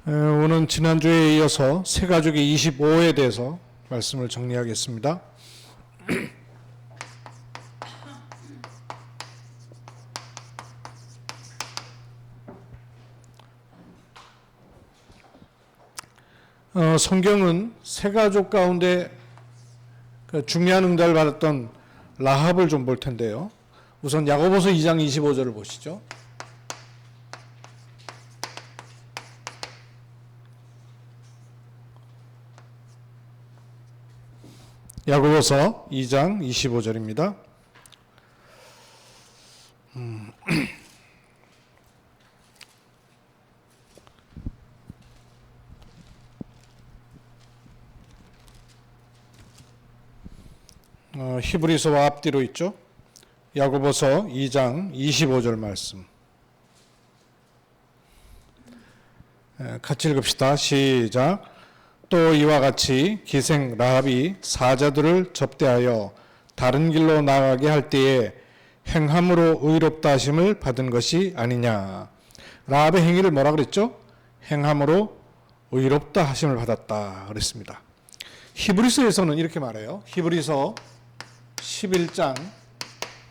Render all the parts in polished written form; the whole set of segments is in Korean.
오늘 지난주에 이어서 세가족의 25에 대해서 말씀을 정리하겠습니다. 성경은 세가족 가운데 중요한 응답을 받았던 라합을 좀 볼 텐데요. 우선 야고보서 2장 25절을 보시죠. 야고보서 2장 25절입니다. 히브리서와 앞뒤로 있죠. 야고보서 2장 25절 말씀. 같이 읽읍시다. 시작. 또 이와 같이 기생 라합이 사자들을 접대하여 다른 길로 나가게 할 때에 행함으로 의롭다 하심을 받은 것이 아니냐. 라합의 행위를 뭐라 그랬죠? 행함으로 의롭다 하심을 받았다 그랬습니다. 히브리서에서는 이렇게 말해요. 히브리서 11장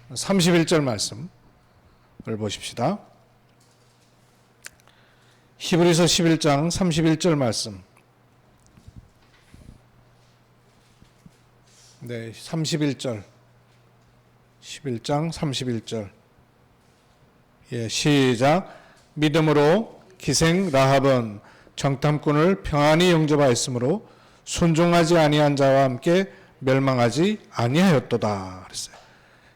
31절 말씀을 보십시다. 히브리서 11장 31절 말씀. 네, 31절. 11장 31절. 예, 시작. 믿음으로 기생 라합은 정탐꾼을 평안히 영접하였으므로 순종하지 아니한 자와 함께 멸망하지 아니하였도다 그랬어요.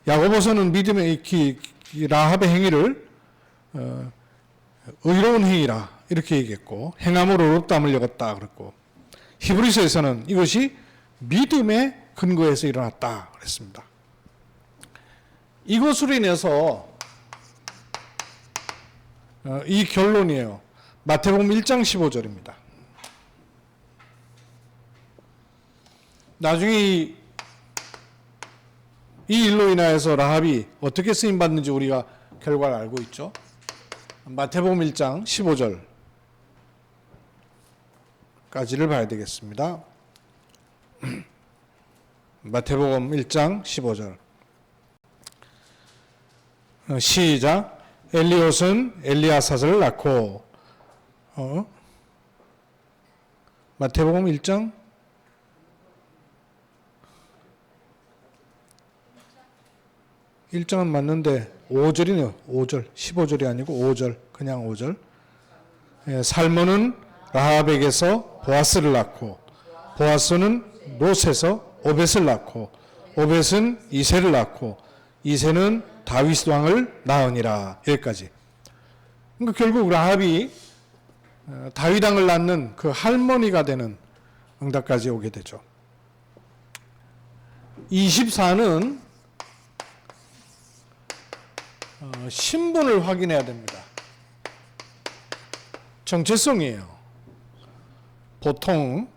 야고보서는 믿음의 라합의 행위를 의로운 행위라 이렇게 얘기했고, 행함으로 의롭다함을 여겼다 그랬고, 히브리서에서는 이것이 믿음의 근거에서 일어났다 그랬습니다. 이것으로 인해서 이 결론이에요. 마태복음 1장 15절입니다. 나중에 이 일로 인하여서 라합이 어떻게 쓰임받는지 우리가 결과를 알고 있죠. 마태복음 1장 15절까지를 봐야 되겠습니다. 마태복음 1장 15절. 시작. 엘리옷은 엘리아사를 낳고 마태복음 1장 1장은 맞는데 5절이네요. 5절. 15절이 아니고 5절. 그냥 5절. 살몬은 라합에게서 보아스를 낳고, 보아스는 롯에서 오벳을 낳고, 오벳은 이새를 낳고, 이새는 다윗 왕을 낳으니라. 여기까지. 그러니까 결국 라합이 다윗 왕을 낳는 그 할머니가 되는 응답까지 오게 되죠. 24는 신분을 확인해야 됩니다. 정체성이에요. 보통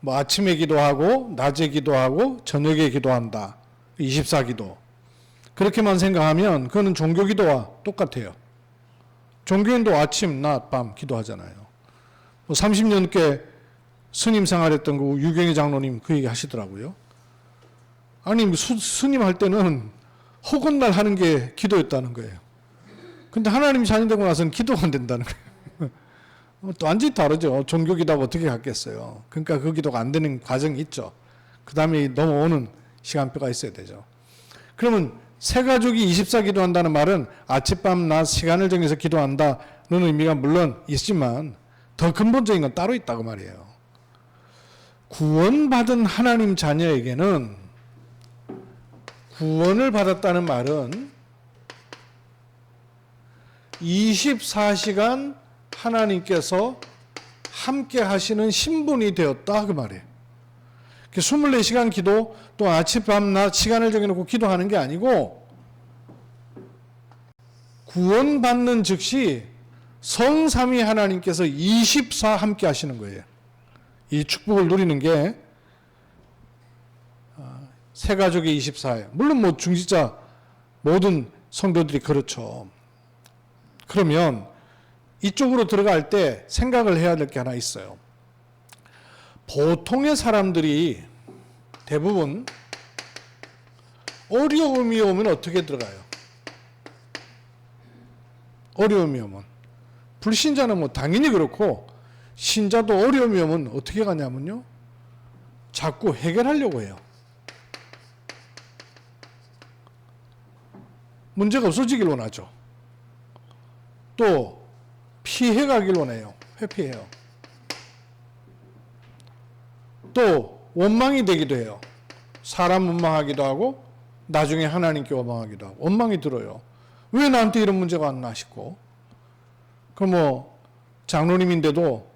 뭐 아침에 기도하고 낮에 기도하고 저녁에 기도한다. 24기도. 그렇게만 생각하면 그거는 종교기도와 똑같아요. 종교인도 아침, 낮, 밤 기도하잖아요. 뭐 30년께 스님 생활했던 그 유경희 장로님 그 얘기 하시더라고요. 아니 스님 할 때는 허건날 하는 게 기도였다는 거예요. 근데 하나님이 자녀되고 나서는 기도가 안 된다는 거예요. 또 완전히 다르죠. 종교기도하고 어떻게 같겠어요. 그러니까 그 기도가 안 되는 과정이 있죠. 그 다음에 넘어오는 시간표가 있어야 되죠. 그러면 세 가족이 24기도 한다는 말은 아침밤 낮 시간을 정해서 기도한다는 의미가 물론 있지만 더 근본적인 건 따로 있다고 말이에요. 구원받은 하나님 자녀에게는 구원을 받았다는 말은 24시간 하나님께서 함께 하시는 신분이 되었다 그 말이에요. 24시간 기도 또 아침 밤낮 시간을 정해놓고 기도하는 게 아니고 구원받는 즉시 성삼위 하나님께서 24 함께 하시는 거예요. 이 축복을 누리는 게 세 가족의 24예요. 물론 뭐 중직자 모든 성도들이 그렇죠. 그러면 이쪽으로 들어갈 때 생각을 해야 될 게 하나 있어요. 보통의 사람들이 대부분 어려움이 오면 어떻게 들어가요? 어려움이 오면. 불신자는 뭐 당연히 그렇고 신자도 어려움이 오면 어떻게 가냐면요. 자꾸 해결하려고 해요. 문제가 없어지길 원하죠. 또 피해가길 원해요. 회피해요. 또 원망이 되기도 해요. 사람 원망하기도 하고 나중에 하나님께 원망하기도 하고 원망이 들어요. 왜 나한테 이런 문제가 왔나 싶고. 그럼 뭐 장로님인데도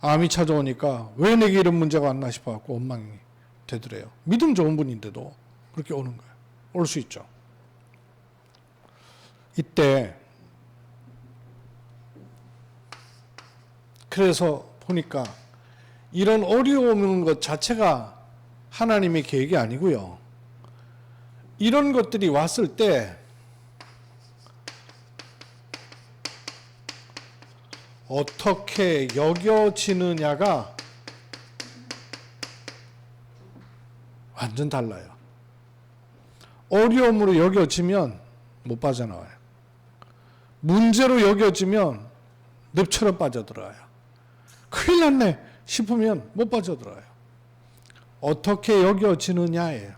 암이 찾아오니까 왜 내게 이런 문제가 왔나 싶어갖고 원망이 되더래요. 믿음 좋은 분인데도 그렇게 오는 거예요. 올 수 있죠. 이때 그래서 보니까 이런 어려움 오는 것 자체가 하나님의 계획이 아니고요. 이런 것들이 왔을 때 어떻게 여겨지느냐가 완전 달라요. 어려움으로 여겨지면 못 빠져나와요. 문제로 여겨지면 늪처럼 빠져들어요. 큰일 났네 싶으면 못 빠져들어요. 어떻게 여겨지느냐예요.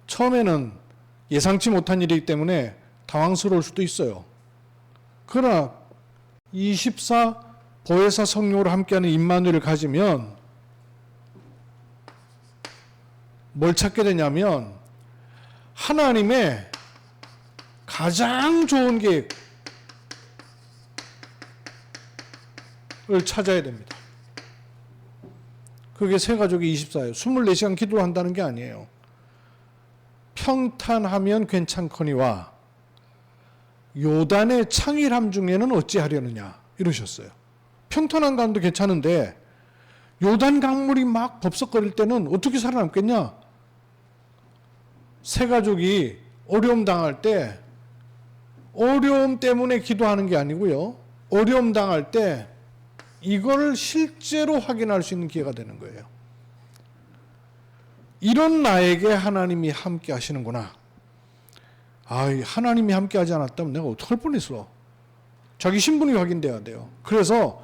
처음에는 예상치 못한 일이기 때문에 당황스러울 수도 있어요. 그러나 24 보혜사 성령으로 함께하는 임마누엘을 가지면 뭘 찾게 되냐면 하나님의 가장 좋은 계획을 찾아야 됩니다. 그게 세가족이 24예요. 24시간 기도를 한다는 게 아니에요. 평탄하면 괜찮거니와 요단의 창일함 중에는 어찌하려느냐 이러셨어요. 평탄한 강도 괜찮은데 요단 강물이 막 법석거릴 때는 어떻게 살아남겠냐? 세가족이 어려움 당할 때 어려움 때문에 기도하는 게 아니고요. 어려움 당할 때 이걸 실제로 확인할 수 있는 기회가 되는 거예요. 이런 나에게 하나님이 함께 하시는구나. 하나님이 함께 하지 않았다면 내가 어떡할 뻔했어. 자기 신분이 확인돼야 돼요. 그래서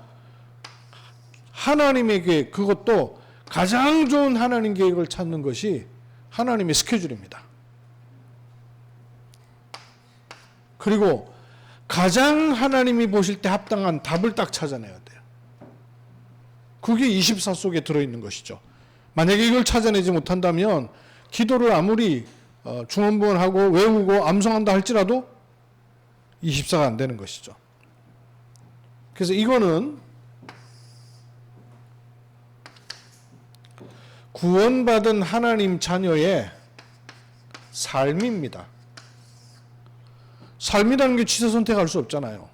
하나님의 계획, 그것도 가장 좋은 하나님 계획을 찾는 것이 하나님의 스케줄입니다. 그리고 가장 하나님이 보실 때 합당한 답을 딱 찾아내야 돼요. 그게 24 속에 들어있는 것이죠. 만약에 이걸 찾아내지 못한다면 기도를 아무리 중언부언하고 외우고 암송한다 할지라도 24가 안 되는 것이죠. 그래서 이거는 구원받은 하나님 자녀의 삶입니다. 삶이라는 게 취사 선택할 수 없잖아요.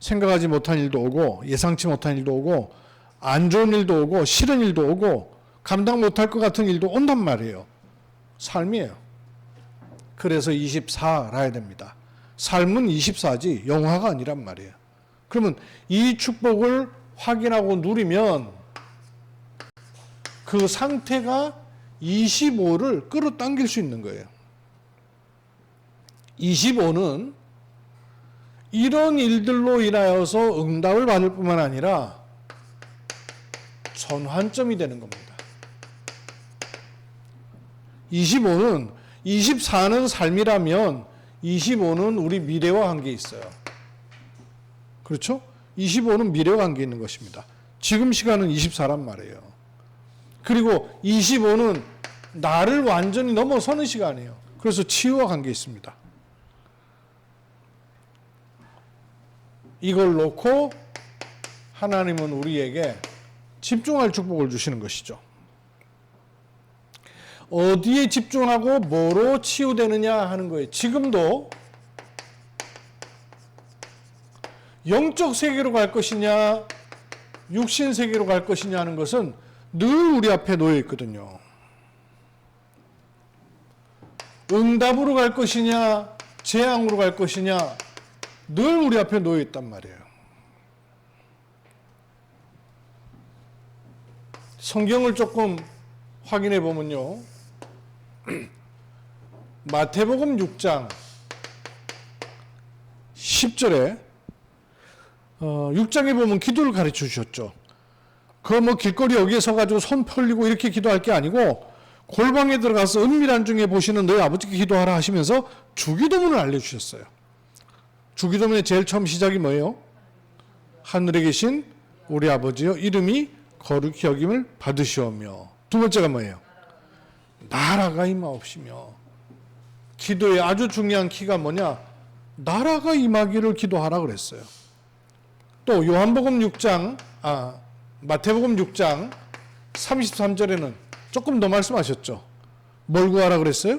생각하지 못한 일도 오고 예상치 못한 일도 오고 안 좋은 일도 오고 싫은 일도 오고 감당 못할 것 같은 일도 온단 말이에요. 삶이에요. 그래서 24라 됩니다. 삶은 24지 영화가 아니란 말이에요. 그러면 이 축복을 확인하고 누리면 그 상태가 25를 끌어당길 수 있는 거예요. 25는 이런 일들로 인하여서 응답을 받을 뿐만 아니라 전환점이 되는 겁니다. 25는 24는 삶이라면 25는 우리 미래와 관계 있어요. 그렇죠? 25는 미래와 관계 있는 것입니다. 지금 시간은 24란 말이에요. 그리고 25는 나를 완전히 넘어서는 시간이에요. 그래서 치유와 관계 있습니다. 이걸 놓고 하나님은 우리에게 집중할 축복을 주시는 것이죠. 어디에 집중하고 뭐로 치유되느냐 하는 거예요. 지금도 영적 세계로 갈 것이냐 육신 세계로 갈 것이냐 하는 것은 늘 우리 앞에 놓여 있거든요. 응답으로 갈 것이냐 재앙으로 갈 것이냐 늘 우리 앞에 놓여 있단 말이에요. 성경을 조금 확인해 보면요. 마태복음 6장 10절에 6장에 보면 기도를 가르쳐 주셨죠. 그 뭐 길거리 여기에 서가지고 손 펼리고 이렇게 기도할 게 아니고 골방에 들어가서 은밀한 중에 보시는 너희 아버지께 기도하라 하시면서 주기도문을 알려주셨어요. 주기도문의 제일 처음 시작이 뭐예요? 하늘에 계신 우리 아버지여 이름이 거룩히 여김을 받으시오며. 두 번째가 뭐예요? 나라가 임하옵시며. 기도의 아주 중요한 키가 뭐냐? 나라가 임하기를 기도하라 그랬어요. 또 요한복음 6장 마태복음 6장 33절에는 조금 더 말씀하셨죠. 뭘 구하라 그랬어요?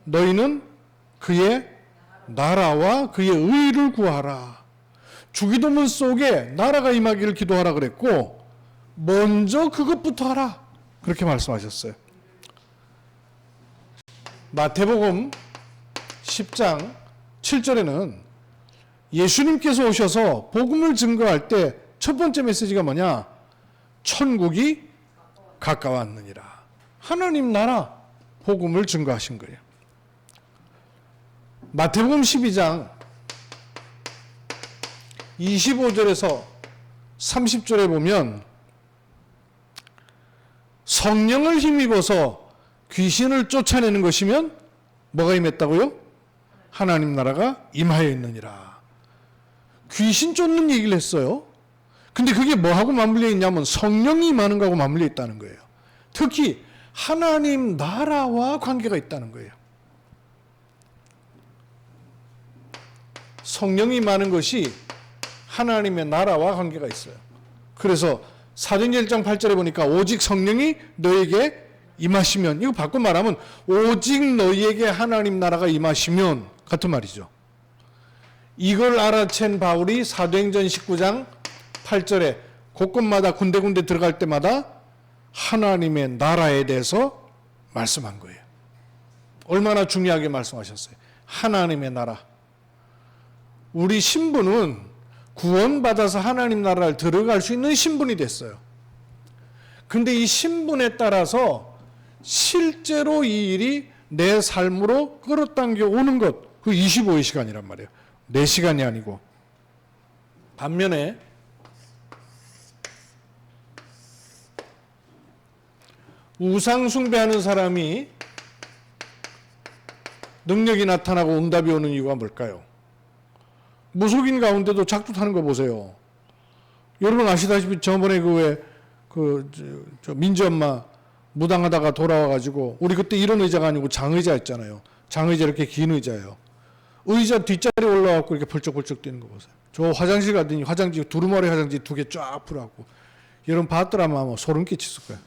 너희는 그의 나라와 그의 의를 구하라. 주기도문 속에 나라가 임하기를 기도하라 그랬고 먼저 그것부터 하라. 그렇게 말씀하셨어요. 마태복음 10장 7절에는 예수님께서 오셔서 복음을 증거할 때 첫 번째 메시지가 뭐냐? 천국이 가까웠느니라. 하나님 나라 복음을 증거하신 거예요. 마태복음 12장 25절에서 30절에 보면 성령을 힘입어서 귀신을 쫓아내는 것이면 뭐가 임했다고요? 하나님 나라가 임하여 있느니라. 귀신 쫓는 얘기를 했어요. 근데 그게 뭐하고 맞물려 있냐면 성령이 임하는 거하고 맞물려 있다는 거예요. 특히 하나님 나라와 관계가 있다는 거예요. 성령이 임하는 것이 하나님의 나라와 관계가 있어요. 그래서 사도행전 1장 8절에 보니까 오직 성령이 너에게 임하시면, 이거 바꿔 말하면 오직 너희에게 하나님 나라가 임하시면 같은 말이죠. 이걸 알아챈 바울이 사도행전 19장 8절에 곳곳마다 군데군데 들어갈 때마다 하나님의 나라에 대해서 말씀한 거예요. 얼마나 중요하게 말씀하셨어요. 하나님의 나라. 우리 신분은 구원받아서 하나님 나라를 들어갈 수 있는 신분이 됐어요. 근데 이 신분에 따라서 실제로 이 일이 내 삶으로 끌어당겨 오는 것, 그 25의 시간이란 말이에요. 4시간이 아니고. 반면에 우상 숭배하는 사람이 능력이 나타나고 응답이 오는 이유가 뭘까요? 무속인 가운데도 작두 타는 거 보세요. 여러분 아시다시피 저번에 민지 엄마 무당하다가 돌아와가지고, 우리 그때 이런 의자가 아니고 장의자였잖아요. 장의자 이렇게 긴 의자예요. 의자 뒷자리에 올라와서 이렇게 펄쩍펄쩍 뛰는 거 보세요. 저 화장실 가더니 두루마리 화장지 2개 쫙 풀어갖고, 여러분 봤더라면 아마 소름 끼쳤을 거예요.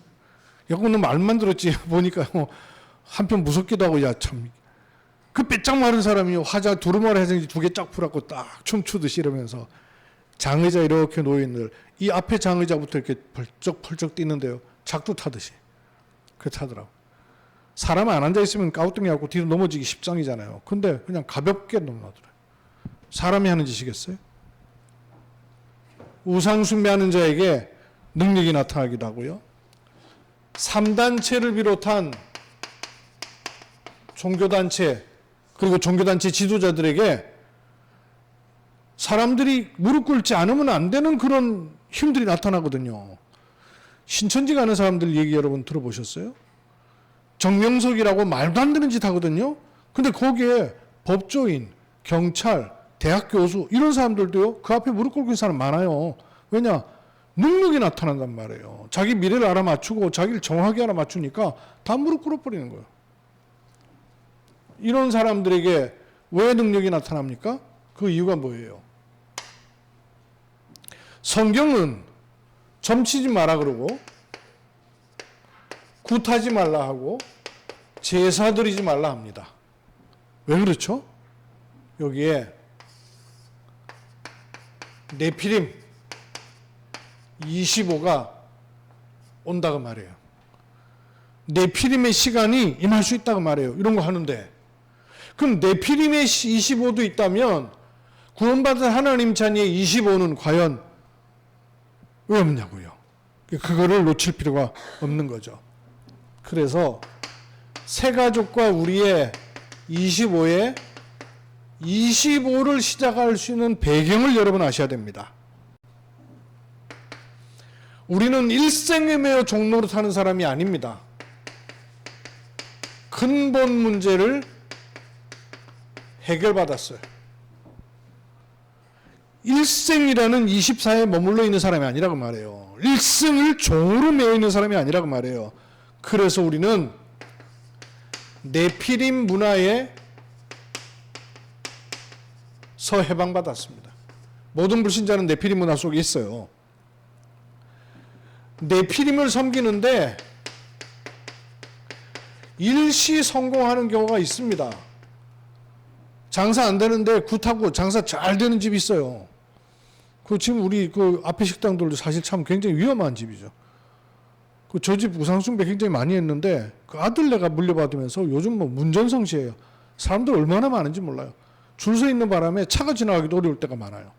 야, 그건 말만 들었지. 보니까 한편 무섭기도 하고, 야, 참. 그 빼짝 마른 사람이 두루마리 화장지 2개 쫙 풀어갖고 딱 춤추듯이 이러면서 장의자 이렇게 놓여있는, 이 앞에 장의자부터 이렇게 펄쩍펄쩍 뛰는데요. 작두 타듯이. 그렇게 타더라고. 사람 안 앉아있으면 까우뚱해갖고 뒤로 넘어지기 십상이잖아요. 근데 그냥 가볍게 넘어가더라고요. 사람이 하는 짓이겠어요? 우상 숭배하는 자에게 능력이 나타나기도 하고요. 3단체를 비롯한 종교단체, 그리고 종교단체 지도자들에게 사람들이 무릎 꿇지 않으면 안 되는 그런 힘들이 나타나거든요. 신천지 가는 사람들 얘기 여러분 들어보셨어요? 정명석이라고 말도 안 되는 짓 하거든요. 근데 거기에 법조인, 경찰, 대학 교수 이런 사람들도요, 그 앞에 무릎 꿇고 있는 사람 많아요. 왜냐? 능력이 나타난단 말이에요. 자기 미래를 알아맞추고 자기를 정확하게 알아맞추니까 다 무릎 꿇어버리는 거예요. 이런 사람들에게 왜 능력이 나타납니까? 그 이유가 뭐예요? 성경은 점치지 마라 그러고, 굿하지 말라 하고, 제사 드리지 말라 합니다. 왜 그렇죠? 여기에 네피림 25가 온다고 말해요. 네피림의 시간이 임할 수 있다고 말해요. 이런 거 하는데, 그럼 네피림의 25도 있다면 구원받은 하나님 자녀의 25는 과연 왜 없냐고요. 그거를 놓칠 필요가 없는 거죠. 그래서 새가족과 우리의 25를 시작할 수 있는 배경을 여러분 아셔야 됩니다. 우리는 일생에 매여 종로로 사는 사람이 아닙니다. 근본 문제를 해결받았어요. 일생이라는 24에 머물러 있는 사람이 아니라고 말해요. 일생을 종으로 매여 있는 사람이 아니라고 말해요. 그래서 우리는 네피림 문화에 서 해방받았습니다. 모든 불신자는 네피림 문화 속에 있어요. 네피림을 섬기는데 일시 성공하는 경우가 있습니다. 장사 안 되는데 굿하고 장사 잘 되는 집이 있어요. 지금 우리 앞에 식당들도 사실 참 굉장히 위험한 집이죠. 저 집 우상숭배 굉장히 많이 했는데 아들네가 물려받으면서 요즘 문전성시해요. 사람들 얼마나 많은지 몰라요. 줄 서 있는 바람에 차가 지나가기도 어려울 때가 많아요.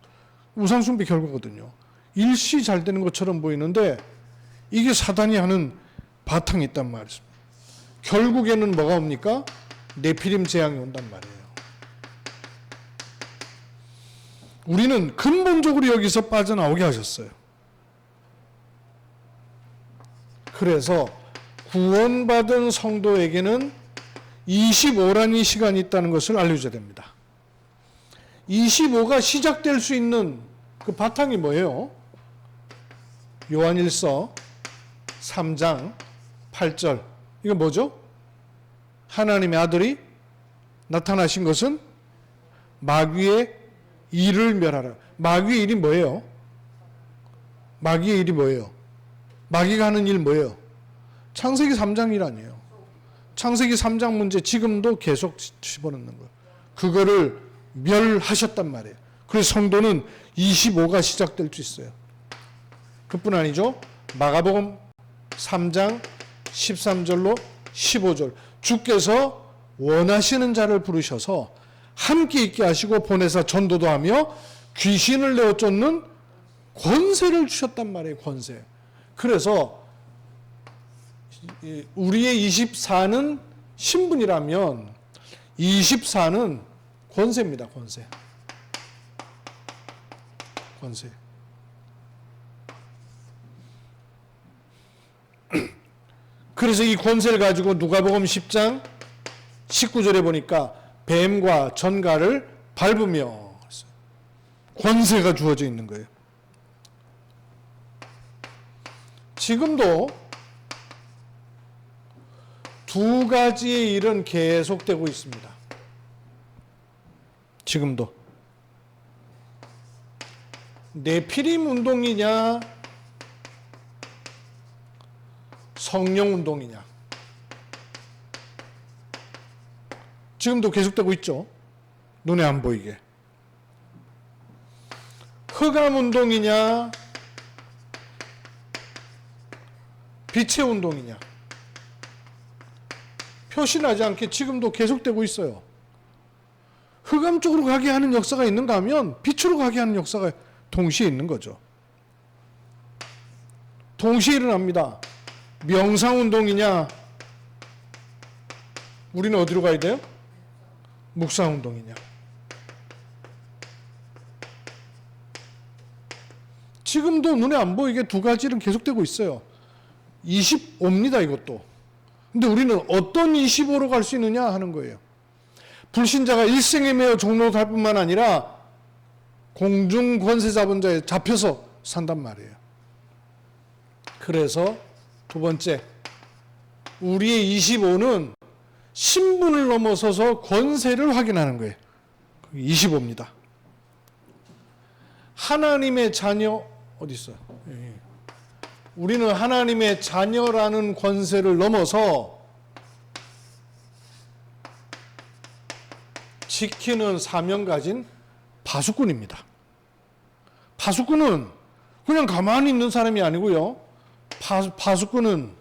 우상숭배 결과거든요. 일시 잘 되는 것처럼 보이는데 이게 사단이 하는 바탕이 있단 말이죠. 결국에는 뭐가 옵니까? 네피림 재앙이 온단 말이에요. 우리는 근본적으로 여기서 빠져나오게 하셨어요. 그래서 구원받은 성도에게는 25라는 시간이 있다는 것을 알려줘야 됩니다. 25가 시작될 수 있는 그 바탕이 뭐예요? 요한일서 3장 8절. 이건 뭐죠? 하나님의 아들이 나타나신 것은 마귀의 일을 멸하라. 마귀의 일이 뭐예요? 마귀의 일이 뭐예요? 마귀가 하는 일 뭐예요? 창세기 3장 일 아니에요. 창세기 3장 문제 지금도 계속 집어넣는 거예요. 그거를 멸하셨단 말이에요. 그래서 성도는 25가 시작될 수 있어요. 그뿐 아니죠. 마가복음 3장 13절로 15절. 주께서 원하시는 자를 부르셔서 함께 있게 하시고 보내사 전도도 하며 귀신을 내어 쫓는 권세를 주셨단 말이에요. 권세. 그래서 우리의 24는 신분이라면 24는 권세입니다. 권세. 권세. 그래서 이 권세를 가지고 누가복음 10장 19절에 보니까 뱀과 전갈을 밟으며 권세가 주어져 있는 거예요. 지금도 두 가지의 일은 계속되고 있습니다. 지금도. 네피림 운동이냐 성령 운동이냐. 지금도 계속되고 있죠. 눈에 안 보이게. 흑암 운동이냐 빛의 운동이냐. 표시나지 않게 지금도 계속되고 있어요. 흑암 쪽으로 가게 하는 역사가 있는가 하면 빛으로 가게 하는 역사가 동시에 있는 거죠. 동시에 일어납니다. 명상운동이냐 우리는 어디로 가야 돼요? 묵상운동이냐. 지금도 눈에 안 보이게 두 가지 일은 계속되고 있어요. 25입니다. 이것도. 근데 우리는 어떤 25로 갈 수 있느냐 하는 거예요. 불신자가 일생에 매여 종로 갈 뿐만 아니라 공중 권세 잡은 자에 잡혀서 산단 말이에요. 그래서 두 번째, 우리의 25는 신분을 넘어서서 권세를 확인하는 거예요. 25입니다. 하나님의 자녀 어디 있어요? 우리는 하나님의 자녀라는 권세를 넘어서 지키는 사명 가진 파수꾼입니다. 파수꾼은 그냥 가만히 있는 사람이 아니고요. 파수꾼은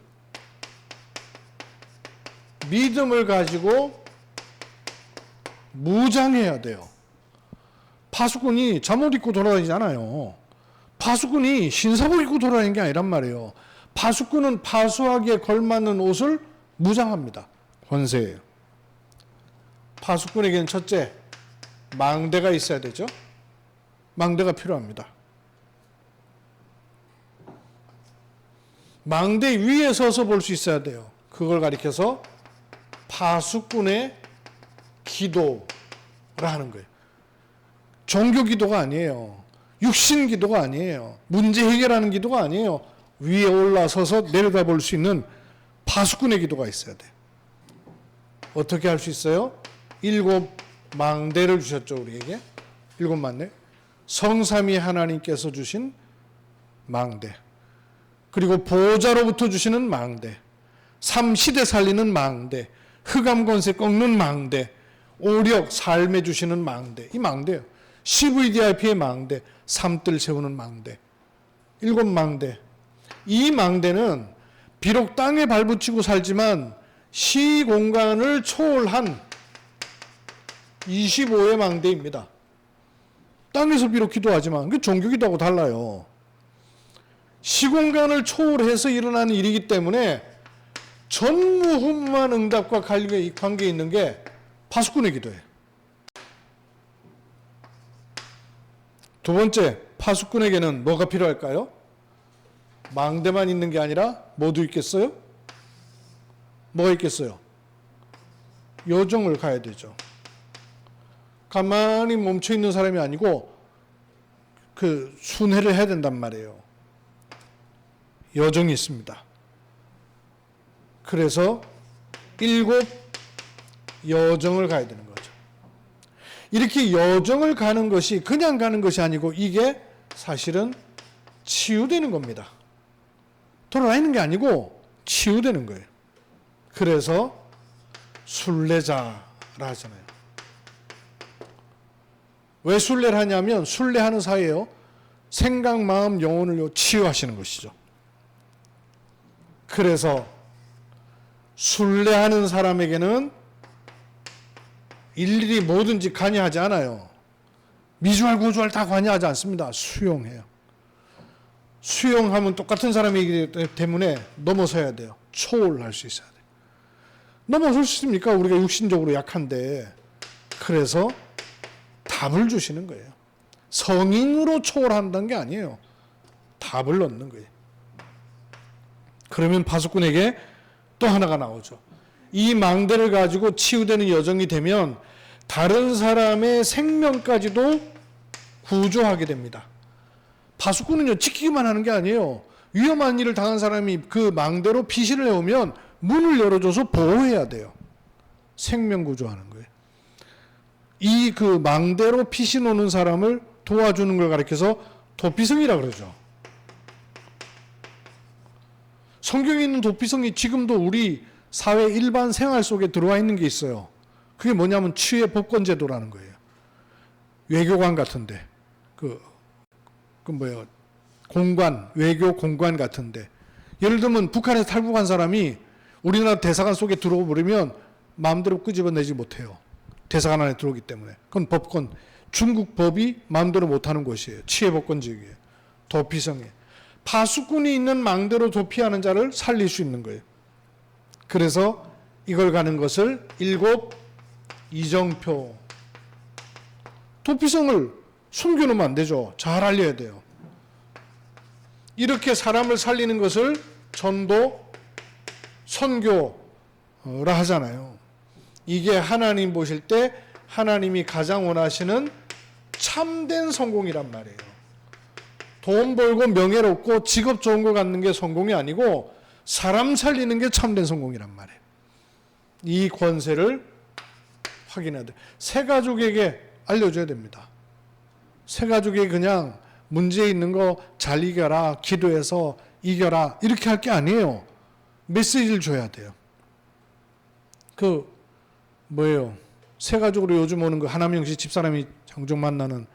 믿음을 가지고 무장해야 돼요. 파수꾼이 잠옷 입고 돌아다니지 않아요. 파수꾼이 신사복 입고 돌아다니는 게 아니란 말이에요. 파수꾼은 파수하기에 걸맞는 옷을 무장합니다. 권세예요. 파수꾼에게는 첫째, 망대가 있어야 되죠. 망대가 필요합니다. 망대 위에 서서 볼 수 있어야 돼요. 그걸 가리켜서 파수꾼의 기도라 하는 거예요. 종교 기도가 아니에요. 육신 기도가 아니에요. 문제 해결하는 기도가 아니에요. 위에 올라서서 내려다볼 수 있는 파수꾼의 기도가 있어야 돼요. 어떻게 할 수 있어요? 7 망대를 주셨죠, 우리에게. 7 망대. 성삼위 하나님께서 주신 망대. 그리고 보호자로부터 주시는 망대. 3시대 살리는 망대. 흑암 권세 꺾는 망대. 오력 삶에 주시는 망대. 이 망대예요. CVDIP의 망대. 삶들 세우는 망대. 7 망대. 이 망대는 비록 땅에 발붙이고 살지만 시공간을 초월한 25의 망대입니다. 땅에서 비록 기도하지만 그 종교기도하고 달라요. 시공간을 초월해서 일어나는 일이기 때문에 전무후무한 응답과 관계에 있는 게 파수꾼의 기도예요. 두 번째, 파수꾼에게는 뭐가 필요할까요? 망대만 있는 게 아니라 뭐도 있겠어요? 뭐가 있겠어요? 여정을 가야 되죠. 가만히 멈춰 있는 사람이 아니고 그 순회를 해야 된단 말이에요. 여정이 있습니다. 그래서 7 여정을 가야 되는 거죠. 이렇게 여정을 가는 것이 그냥 가는 것이 아니고 이게 사실은 치유되는 겁니다. 돌아다니는 게 아니고 치유되는 거예요. 그래서 순례자라 하잖아요. 왜 순례를 하냐면 순례하는 사이에요. 생각, 마음, 영혼을 치유하시는 것이죠. 그래서 순례하는 사람에게는 일일이 뭐든지 관여하지 않아요. 미주알, 고주알 다 관여하지 않습니다. 수용해요. 수용하면 똑같은 사람이기 때문에 넘어서야 돼요. 초월할 수 있어야 돼요. 넘어설 수 있습니까? 우리가 육신적으로 약한데. 그래서 답을 주시는 거예요. 성인으로 초월한다는 게 아니에요. 답을 얻는 거예요. 그러면 파수꾼에게 또 하나가 나오죠. 이 망대를 가지고 치유되는 여정이 되면 다른 사람의 생명까지도 구조하게 됩니다. 파수꾼은요, 지키기만 하는 게 아니에요. 위험한 일을 당한 사람이 그 망대로 피신을 해오면 문을 열어줘서 보호해야 돼요. 생명 구조하는 거예요. 이 그 망대로 피신 오는 사람을 도와주는 걸 가리켜서 도피성이라 그러죠. 성경에 있는 도피성이 지금도 우리 사회 일반 생활 속에 들어와 있는 게 있어요. 그게 뭐냐면 치유의 법권 제도라는 거예요. 외교관 같은데, 공관, 외교 공관 같은데, 예를 들면 북한에서 탈북한 사람이 우리나라 대사관 속에 들어오 버리면 마음대로 끄집어내지 못해요. 대사관 안에 들어오기 때문에. 그건 법권, 중국 법이 마음대로 못하는 곳이에요. 치해 법권지역이에요. 도피성이에요. 파수꾼이 있는 망대로 도피하는 자를 살릴 수 있는 거예요. 그래서 이걸 가는 것을 7 이정표. 도피성을 숨겨놓으면 안 되죠. 잘 알려야 돼요. 이렇게 사람을 살리는 것을 전도, 선교라 하잖아요. 이게 하나님 보실 때 하나님이 가장 원하시는 참된 성공이란 말이에요. 돈 벌고 명예롭고 직업 좋은 거 갖는 게 성공이 아니고 사람 살리는 게 참된 성공이란 말이에요. 이 권세를 확인해야 돼요. 새 가족에게 알려줘야 됩니다. 새 가족에게 그냥 문제 있는 거 잘 이겨라, 기도해서 이겨라 이렇게 할 게 아니에요. 메시지를 줘야 돼요. 새 가족으로 요즘 오는 그 하남영씨 집사람이 종종 만나는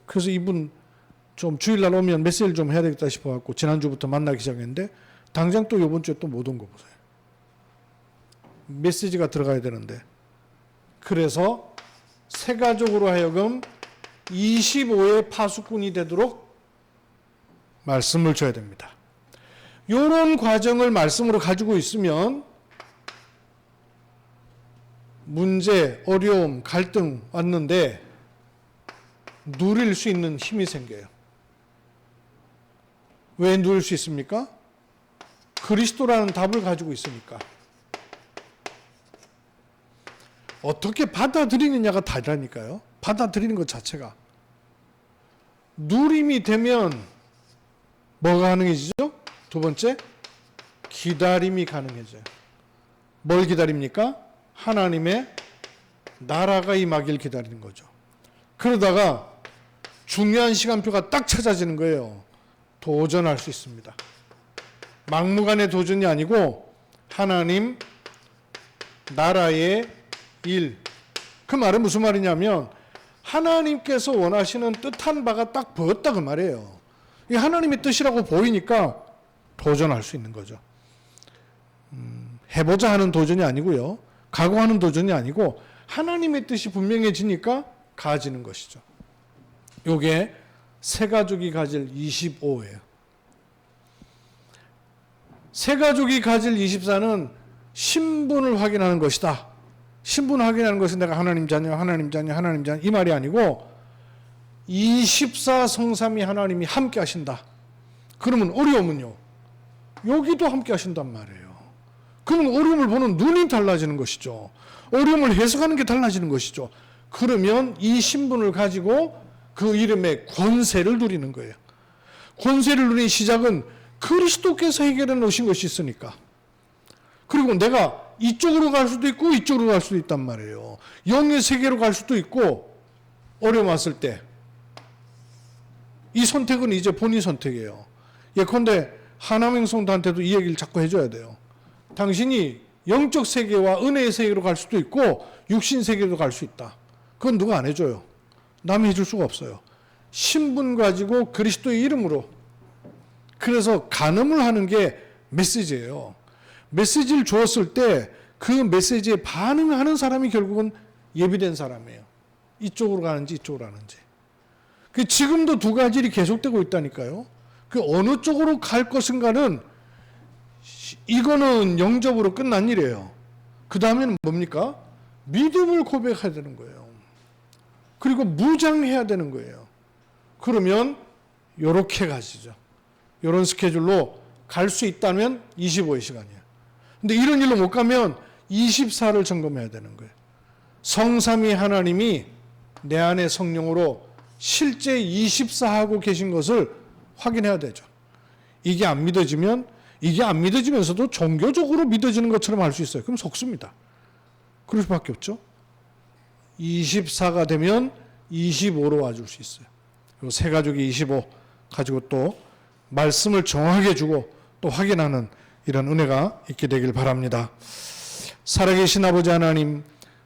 그래서 이분 좀 주일날 오면 메시지를 좀 해야 되겠다 싶어갖고 지난주부터 만나기 시작했는데 당장 또 이번 주에 또 못 온 거 보세요. 메시지가 들어가야 되는데. 그래서 새 가족으로 하여금 25의 파수꾼이 되도록 말씀을 줘야 됩니다. 이런 과정을 말씀으로 가지고 있으면 문제, 어려움, 갈등 왔는데 누릴 수 있는 힘이 생겨요. 왜 누릴 수 있습니까? 그리스도라는 답을 가지고 있으니까. 어떻게 받아들이느냐가 다르니까요. 받아들이는 것 자체가. 누림이 되면 뭐가 가능해지죠? 두 번째, 기다림이 가능해져요. 뭘 기다립니까? 하나님의 나라가 임하길 기다리는 거죠. 그러다가 중요한 시간표가 딱 찾아지는 거예요. 도전할 수 있습니다. 막무가내 도전이 아니고 하나님 나라의 일. 그 말은 무슨 말이냐면 하나님께서 원하시는 뜻한 바가 딱 보였다 그 말이에요. 이 하나님의 뜻이라고 보이니까 도전할 수 있는 거죠. 해보자 하는 도전이 아니고요. 각오하는 도전이 아니고 하나님의 뜻이 분명해지니까 가지는 것이죠. 요게 세 가족이 가질 25예요. 세 가족이 가질 24는 신분을 확인하는 것이다. 신분을 확인하는 것은 내가 하나님 자녀, 하나님 자녀, 하나님 자녀 이 말이 아니고 24 성삼위 하나님이 함께 하신다. 그러면 어려움은요. 여기도 함께 하신단 말이에요. 그러면 어려움을 보는 눈이 달라지는 것이죠. 어려움을 해석하는 게 달라지는 것이죠. 그러면 이 신분을 가지고 그 이름의 권세를 누리는 거예요. 권세를 누리는 시작은 그리스도께서 해결해 놓으신 것이 있으니까. 그리고 내가 이쪽으로 갈 수도 있고 이쪽으로 갈 수도 있단 말이에요. 영의 세계로 갈 수도 있고 어려움 왔을 때 이 선택은 이제 본인 선택이에요. 예컨대 하나명 성도한테도 이 얘기를 자꾸 해줘야 돼요. 당신이 영적 세계와 은혜의 세계로 갈 수도 있고 육신 세계로 갈 수 있다. 그건 누가 안 해줘요. 남이 해줄 수가 없어요. 신분 가지고 그리스도의 이름으로. 그래서 간음을 하는 게 메시지예요. 메시지를 주었을 때 그 메시지에 반응하는 사람이 결국은 예비된 사람이에요. 이쪽으로 가는지 이쪽으로 가는지. 지금도 두 가지 일이 계속되고 있다니까요. 그 어느 쪽으로 갈 것인가는 이거는 영접으로 끝난 일이에요. 그 다음에는 뭡니까? 믿음을 고백해야 되는 거예요. 그리고 무장해야 되는 거예요. 그러면 요렇게 가시죠. 요런 스케줄로 갈 수 있다면 25의 시간이에요. 근데 이런 일로 못 가면 24를 점검해야 되는 거예요. 성삼위 하나님이 내 안에 성령으로 실제 24하고 계신 것을 확인해야 되죠. 이게 안 믿어지면서도 종교적으로 믿어지는 것처럼 할 수 있어요. 그럼 속습니다. 그럴 수밖에 없죠. 24가 되면 25로 와줄 수 있어요. 그리고 세 가족이 25 가지고 또 말씀을 정확하게 주고 또 확인하는 이런 은혜가 있게 되길 바랍니다. 살아계신 아버지 하나님,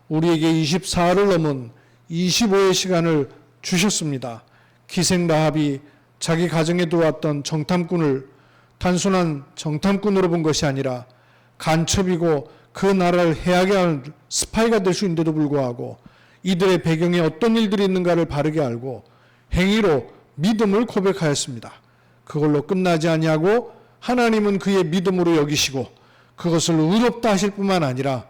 우리에게 24를 넘은 25의 시간을 주셨습니다. 기생라합이 자기 가정에 들어왔던 정탐꾼을 단순한 정탐꾼으로 본 것이 아니라 간첩이고 그 나라를 해하게 할 스파이가 될 수 있는데도 불구하고 이들의 배경에 어떤 일들이 있는가를 바르게 알고 행위로 믿음을 고백하였습니다. 그걸로 끝나지 아니하고 하나님은 그의 믿음으로 여기시고 그것을 의롭다 하실 뿐만 아니라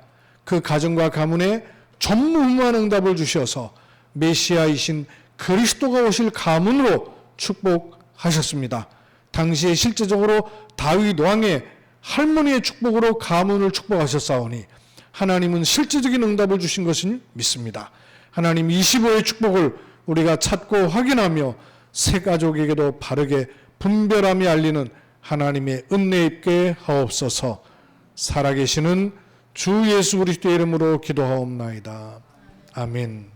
그 가정과 가문에 전무후무한 응답을 주셔서 메시아이신 그리스도가 오실 가문으로 축복하셨습니다. 당시에 실제적으로 다윗 왕의 할머니의 축복으로 가문을 축복하셨사오니 하나님은 실제적인 응답을 주신 것을 믿습니다. 하나님 25의 축복을 우리가 찾고 확인하며 새 가족에게도 바르게 분별하며 알리는 하나님의 은혜 있게 하옵소서. 살아계시는 주 예수 그리스도의 이름으로 기도하옵나이다. 아멘.